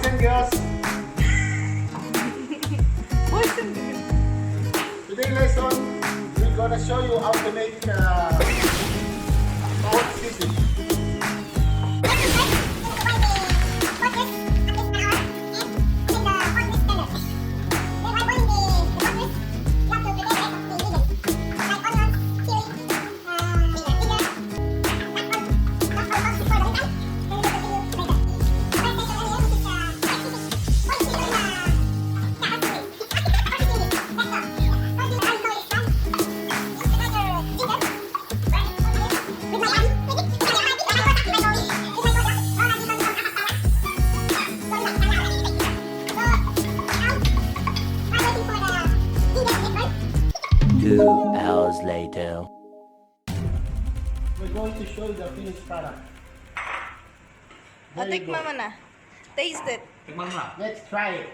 Boys and girls, Boys and girls. today's lesson, we're gonna show you how to make pork sisig. Hours later. We're going to show you the finished product. There you go. Tikman mo na. Taste it. Let's try it.